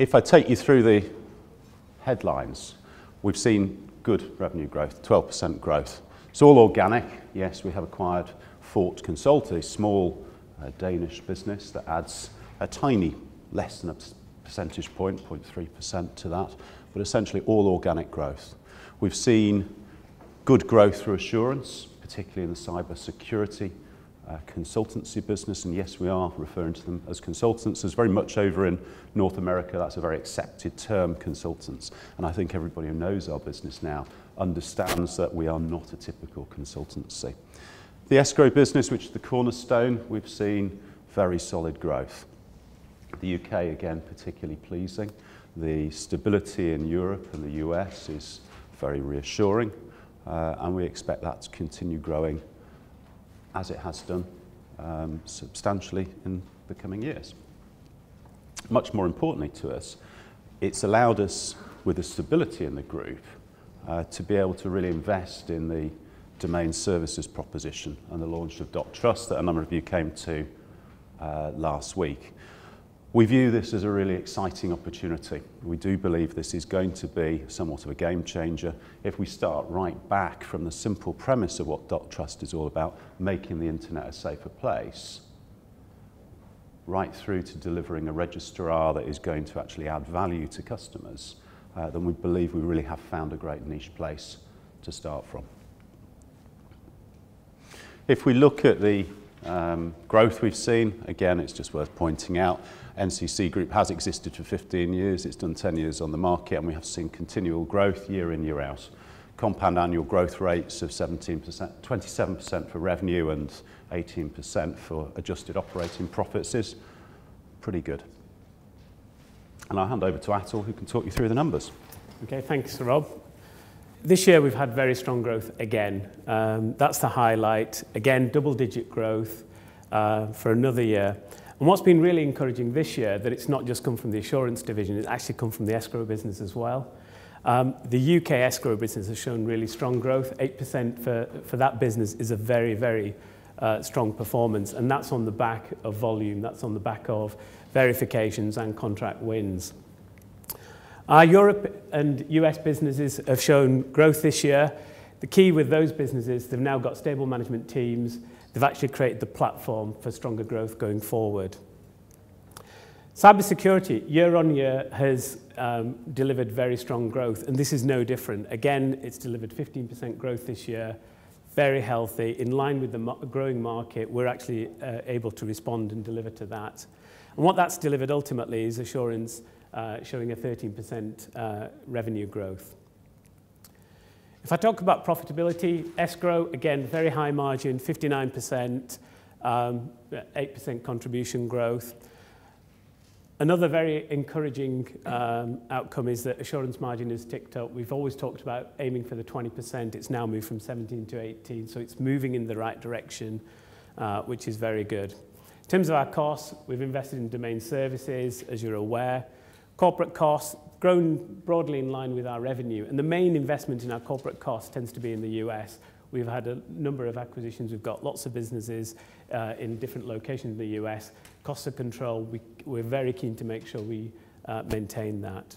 If I take you through the headlines, we've seen good revenue growth, 12% growth. It's all organic. Yes, we have acquired Fort Consult, a small Danish business that adds a tiny, less than a percentage point, 0.3% to that, but essentially all organic growth. We've seen good growth through assurance, particularly in the cyber security consultancy business, and yes, we are referring to them as consultants. As very much over in North America, that's a very accepted term, consultants, and I think everybody who knows our business now understands that we are not a typical consultancy. The escrow business, which is the cornerstone, we've seen very solid growth. The UK, again, particularly pleasing. The stability in Europe and the US is very reassuring, and we expect that to continue growing as it has done substantially in the coming years. Much more importantly to us, it's allowed us, with the stability in the group, to be able to really invest in the domain services proposition and the launch of .trust that a number of you came to last week. We view this as a really exciting opportunity. We do believe this is going to be somewhat of a game changer if we start right back from the simple premise of what .trust is all about, making the internet a safer place, right through to delivering a registrar that is going to actually add value to customers. Then we believe we really have found a great niche place to start from. If we look at the growth we've seen, again, it's just worth pointing out, NCC Group has existed for 15 years, it's done 10 years on the market, and we have seen continual growth year in, year out. Compound annual growth rates of 17%, 27% for revenue and 18% for adjusted operating profits is pretty good. And I'll hand over to Atul, who can talk you through the numbers. Okay, thanks, Rob. This year we've had very strong growth again. That's the highlight. Again, double-digit growth for another year. And what's been really encouraging this year, that it's not just come from the assurance division, it's actually come from the escrow business as well. The UK escrow business has shown really strong growth. 8% for that business is a very, very strong performance, and that's on the back of volume, that's on the back of verifications and contract wins. Our Europe and US businesses have shown growth this year. The key with those businesses, they've now got stable management teams. They've actually created the platform for stronger growth going forward. Cybersecurity, year on year, has delivered very strong growth, and this is no different. Again, it's delivered 15% growth this year, very healthy, in line with the growing market. We're actually able to respond and deliver to that. And what that's delivered ultimately is assurance showing a 13% revenue growth. If I talk about profitability, escrow, again, very high margin, 59%, 8% contribution growth. Another very encouraging outcome is that assurance margin has ticked up. We've always talked about aiming for the 20%. It's now moved from 17 to 18, so it's moving in the right direction, which is very good. In terms of our costs, we've invested in domain services, as you're aware. Corporate costs, grown broadly in line with our revenue, and the main investment in our corporate costs tends to be in the US. We've had a number of acquisitions. We've got lots of businesses in different locations in the US. Costs of control, we're very keen to make sure we maintain that.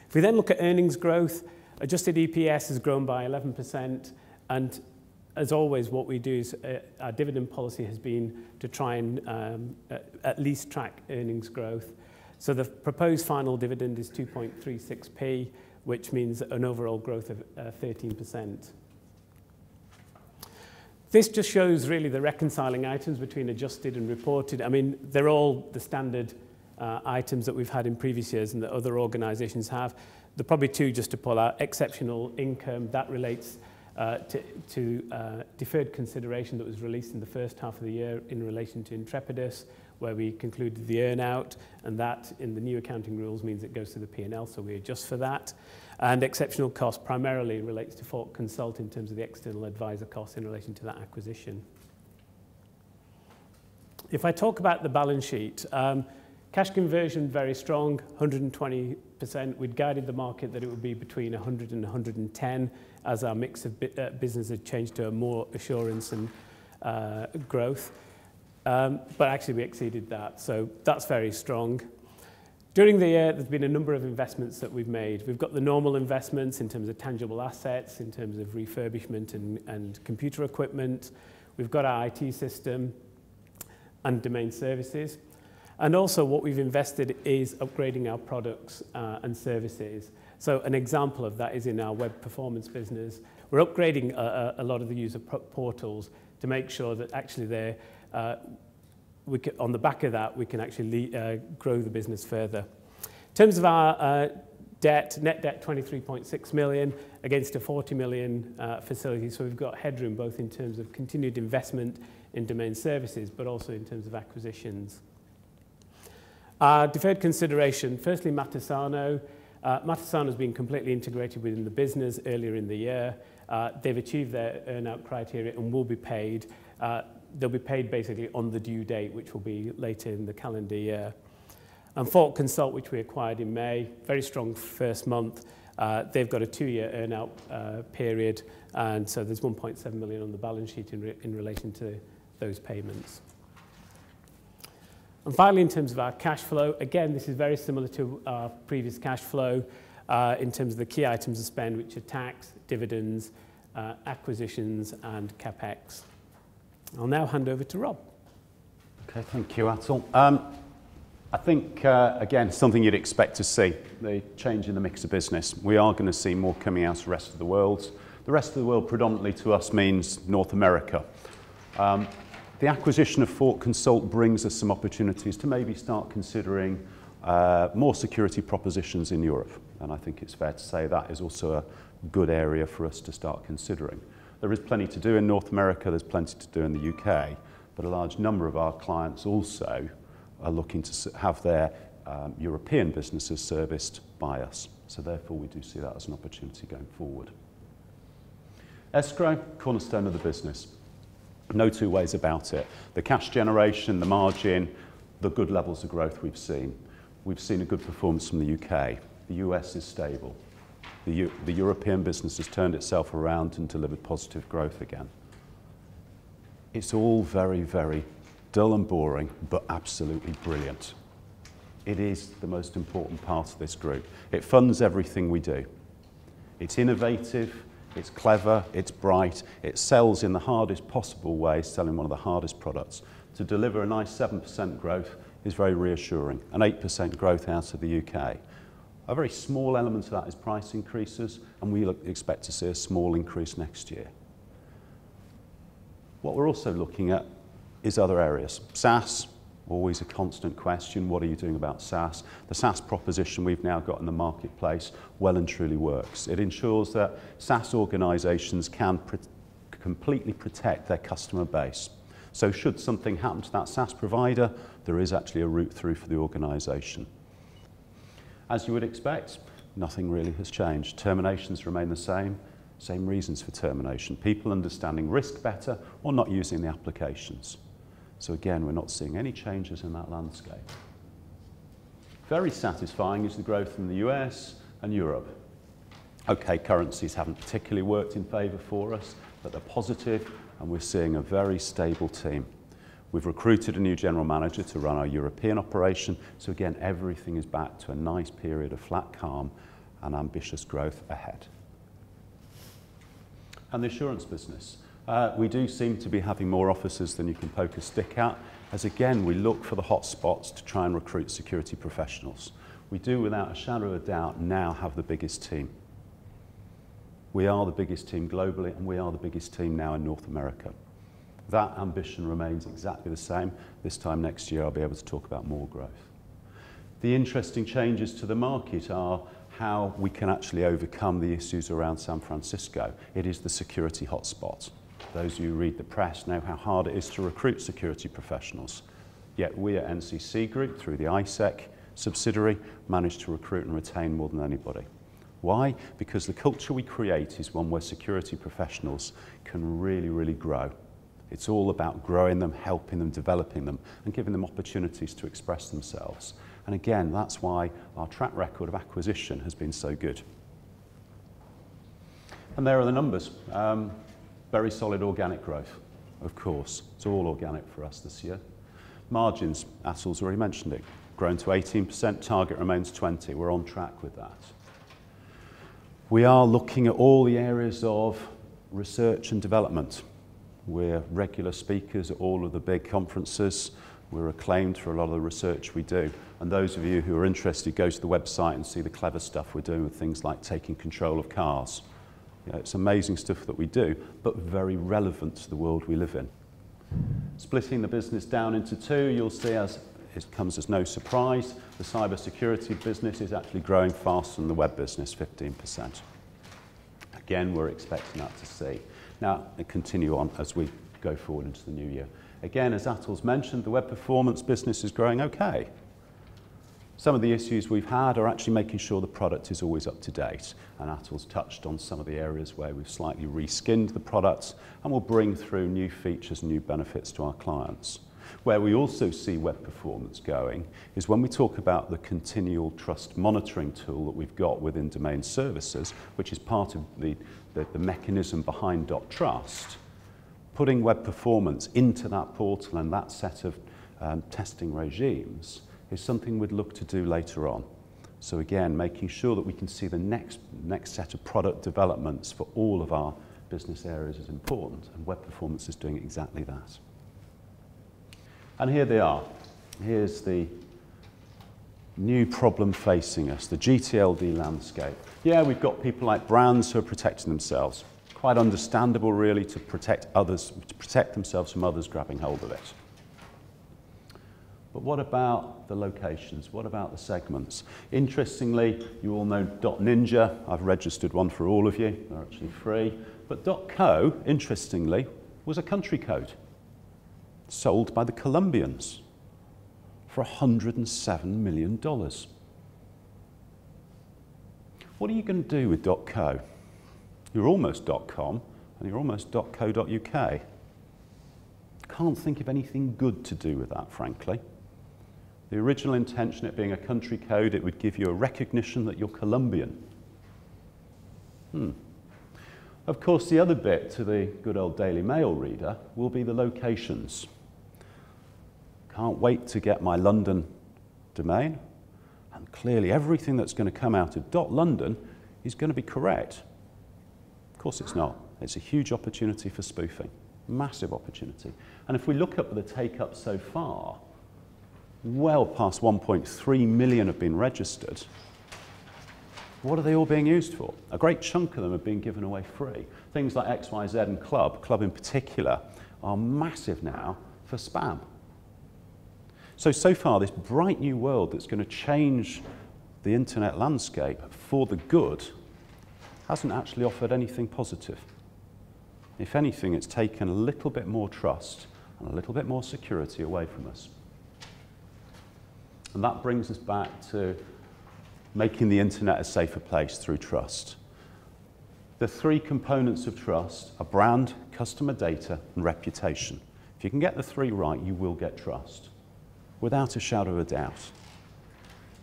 If we then look at earnings growth, adjusted EPS has grown by 11%, and as always, what we do is our dividend policy has been to try and at least track earnings growth. So the proposed final dividend is 2.36p, which means an overall growth of 13%. This just shows really the reconciling items between adjusted and reported. I mean, they're all the standard items that we've had in previous years and that other organisations have. There are probably two just to pull out. Exceptional income, that relates to deferred consideration that was released in the first half of the year in relation to Intrepidus, where we concluded the earn-out, and that in the new accounting rules means it goes to the P&L, so we adjust for that. And exceptional cost primarily relates to Fort Consult in terms of the external advisor costs in relation to that acquisition. If I talk about the balance sheet, cash conversion very strong, 120%. We'd guided the market that it would be between 100 and 110 as our mix of business had changed to a more assurance and growth. But actually we exceeded that, so that's very strong. During the year, there's been a number of investments that we've made. We've got the normal investments in terms of tangible assets, in terms of refurbishment and computer equipment. We've got our IT system and domain services. And also what we've invested is upgrading our products and services. So an example of that is in our web performance business. We're upgrading a lot of the user portals to make sure that actually they're, on the back of that, we can actually grow the business further. In terms of our debt, net debt 23.6 million against a 40 million facility. So we've got headroom both in terms of continued investment in domain services, but also in terms of acquisitions. Deferred consideration, firstly Matasano. Matasano has been completely integrated within the business earlier in the year. They've achieved their earn-out criteria and will be paid. They'll be paid basically on the due date, which will be later in the calendar year. And Fort Consult, which we acquired in May, very strong first month. They've got a 2-year earn-out period, and so there's 1.7 million on the balance sheet in relation to those payments. And finally, in terms of our cash flow, again, this is very similar to our previous cash flow in terms of the key items of spend, which are tax, dividends, acquisitions, and CapEx. I'll now hand over to Rob. Okay, thank you, Atul. I think, again, something you'd expect to see, the change in the mix of business. We are going to see more coming out of the rest of the world. The rest of the world predominantly to us means North America. The acquisition of Fort Consult brings us some opportunities to maybe start considering more security propositions in Europe. And I think it's fair to say that is also a good area for us to start considering. There is plenty to do in North America, there's plenty to do in the UK, but a large number of our clients also are looking to have their European businesses serviced by us. So therefore we do see that as an opportunity going forward. Escrow, cornerstone of the business. No two ways about it. The cash generation, the margin, the good levels of growth we've seen. We've seen a good performance from the UK. The US is stable. The European business has turned itself around and delivered positive growth again. It's all very, very dull and boring, but absolutely brilliant. It is the most important part of this group. It funds everything we do. It's innovative, it's clever, it's bright, it sells in the hardest possible way, selling one of the hardest products. To deliver a nice 7% growth is very reassuring, an 8% growth out of the UK. A very small element of that is price increases, and we expect to see a small increase next year. What we're also looking at is other areas. SaaS, always a constant question. What are you doing about SaaS? The SaaS proposition we've now got in the marketplace well and truly works. It ensures that SaaS organisations can completely protect their customer base. So should something happen to that SaaS provider, there is actually a route through for the organisation. As you would expect, nothing really has changed. Terminations remain the same reasons for termination. People understanding risk better or not using the applications. So again, we're not seeing any changes in that landscape. Very satisfying is the growth in the US and Europe. Okay, currencies haven't particularly worked in favour for us, but they're positive, and we're seeing a very stable team. We've recruited a new general manager to run our European operation, so again, everything is back to a nice period of flat calm and ambitious growth ahead. And the assurance business. We do seem to be having more offices than you can poke a stick at, as again, we look for the hot spots to try and recruit security professionals. We do, without a shadow of a doubt, now have the biggest team. We are the biggest team globally, and we are the biggest team now in North America. That ambition remains exactly the same. This time next year, I'll be able to talk about more growth. The interesting changes to the market are how we can actually overcome the issues around San Francisco. It is the security hotspot. Those of you who read the press know how hard it is to recruit security professionals. Yet we at NCC Group, through the ISEC subsidiary, manage to recruit and retain more than anybody. Why? Because the culture we create is one where security professionals can really, really grow. It's all about growing them, helping them, developing them, and giving them opportunities to express themselves. And again, that's why our track record of acquisition has been so good. And there are the numbers. Very solid organic growth, of course. It's all organic for us this year. Margins, Atul's already mentioned it. grown to 18%, target remains 20%. We're on track with that. We are looking at all the areas of research and development. We're regular speakers at all of the big conferences. We're acclaimed for a lot of the research we do. And those of you who are interested, go to the website and see the clever stuff we're doing with things like taking control of cars. You know, it's amazing stuff that we do, but very relevant to the world we live in. Splitting the business down into two, you'll see as it comes as no surprise, the cybersecurity business is actually growing faster than the web business, 15%. Again, we're expecting that to see. Now, it continue on as we go forward into the new year. Again, as Atul's mentioned, the web performance business is growing okay. Some of the issues we've had are actually making sure the product is always up to date. And Atul's touched on some of the areas where we've slightly reskinned the products and will bring through new features and new benefits to our clients. Where we also see web performance going is when we talk about the continual trust monitoring tool that we've got within domain services, which is part of the mechanism behind .trust. Putting web performance into that portal and that set of testing regimes is something we'd look to do later on. So again, making sure that we can see the next set of product developments for all of our business areas is important, and web performance is doing exactly that. And here they are. Here's the new problem facing us, the GTLD landscape. Yeah, we've got people like brands who are protecting themselves. Quite understandable, really, to protect others, to protect themselves from others grabbing hold of it. But what about the locations? What about the segments? Interestingly, you all know .ninja. I've registered one for all of you. They're actually free. But .co, interestingly, was a country code sold by the Colombians for $107 million. What are you going to do with .co? You're almost .com and you're almost .co.uk. Can't think of anything good to do with that, frankly. The original intention, it being a country code, it would give you a recognition that you're Colombian. Of course, the other bit to the good old Daily Mail reader will be the locations. Can't wait to get my London domain, and clearly everything that's going to come out of .london is going to be correct. Of course it's not. It's a huge opportunity for spoofing, massive opportunity. And if we look at the take-up so far, well past 1.3 million have been registered. What are they all being used for? A great chunk of them have been given away free. Things like XYZ and Club in particular, are massive now for spam. So far, this bright new world that's going to change the internet landscape for the good hasn't actually offered anything positive. If anything, it's taken a little bit more trust and a little bit more security away from us. And that brings us back to making the internet a safer place through trust. The three components of trust are brand, customer data, and reputation. If you can get the three right, you will get trust, without a shadow of a doubt.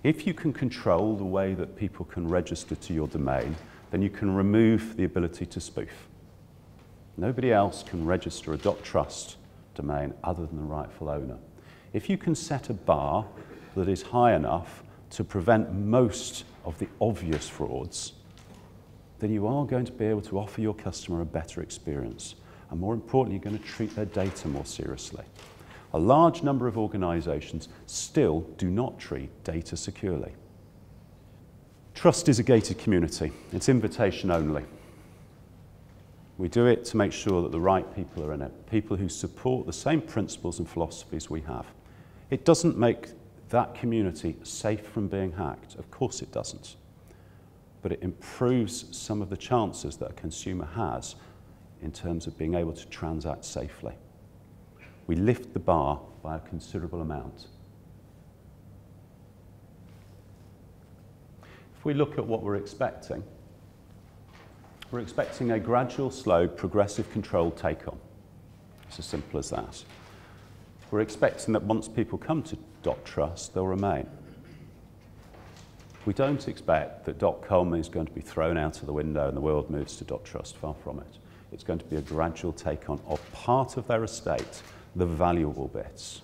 If you can control the way that people can register to your domain, then you can remove the ability to spoof. Nobody else can register a .trust domain other than the rightful owner. If you can set a bar that is high enough to prevent most of the obvious frauds, then you are going to be able to offer your customer a better experience. And more importantly, you're going to treat their data more seriously. A large number of organizations still do not treat data securely. Trust is a gated community. It's invitation only. We do it to make sure that the right people are in it, people who support the same principles and philosophies we have. It doesn't make that community safe from being hacked. Of course it doesn't. But it improves some of the chances that a consumer has in terms of being able to transact safely. We lift the bar by a considerable amount. If we look at what we're expecting a gradual, slow, progressive, controlled take-on. It's as simple as that. We're expecting that once people come to .trust, they'll remain. We don't expect that .com is going to be thrown out of the window and the world moves to .trust, far from it. It's going to be a gradual take-on of part of their estate, the valuable bits.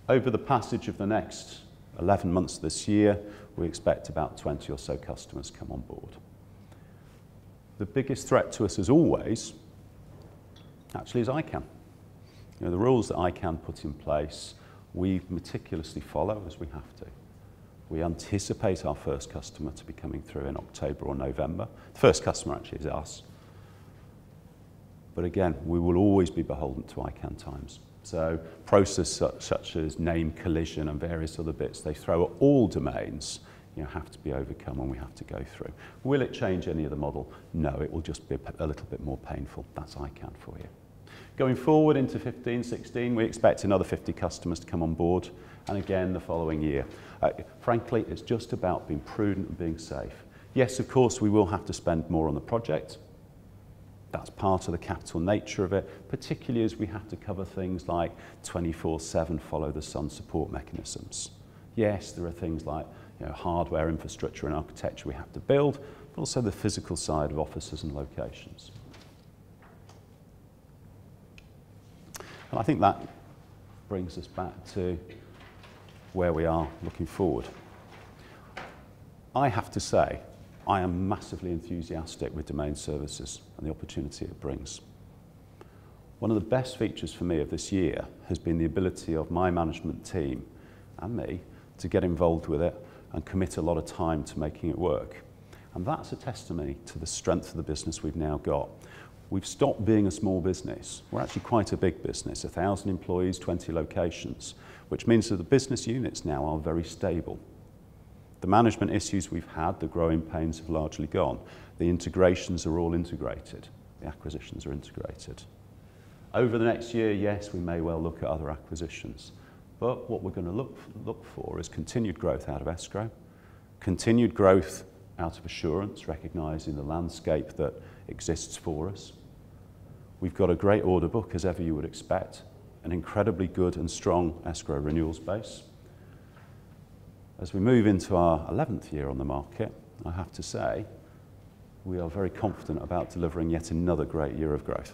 Over the passage of the next 11 months this year, we expect about 20 or so customers come on board. The biggest threat to us, as always, actually is ICANN. You know, the rules that ICANN put in place, we meticulously follow as we have to. We anticipate our first customer to be coming through in October or November. The first customer actually is us. But again, we will always be beholden to ICANN times. So processes such as name collision and various other bits they throw at all domains, you know, have to be overcome and we have to go through. Will it change any of the model? No, it will just be a little bit more painful. That's ICANN for you. Going forward into 15, 16, we expect another 50 customers to come on board, and again the following year. Frankly, it's just about being prudent and being safe. Yes, of course, we will have to spend more on the project. That's part of the capital nature of it, particularly as we have to cover things like 24/7 follow-the-sun support mechanisms. Yes, there are things like, you know, hardware, infrastructure and architecture we have to build, but also the physical side of offices and locations. And I think that brings us back to where we are looking forward. I have to say, I am massively enthusiastic with domain services and the opportunity it brings. One of the best features for me of this year has been the ability of my management team and me to get involved with it and commit a lot of time to making it work. And that's a testimony to the strength of the business we've now got. We've stopped being a small business. We're actually quite a big business, 1,000 employees, 20 locations, which means that the business units now are very stable. The management issues we've had, the growing pains have largely gone. The integrations are all integrated. The acquisitions are integrated. Over the next year, yes, we may well look at other acquisitions. But what we're going to look for is continued growth out of escrow, continued growth out of assurance, recognising the landscape that exists for us. We've got a great order book, as ever you would expect, an incredibly good and strong escrow renewals base. As we move into our 11th year on the market, I have to say, we are very confident about delivering yet another great year of growth.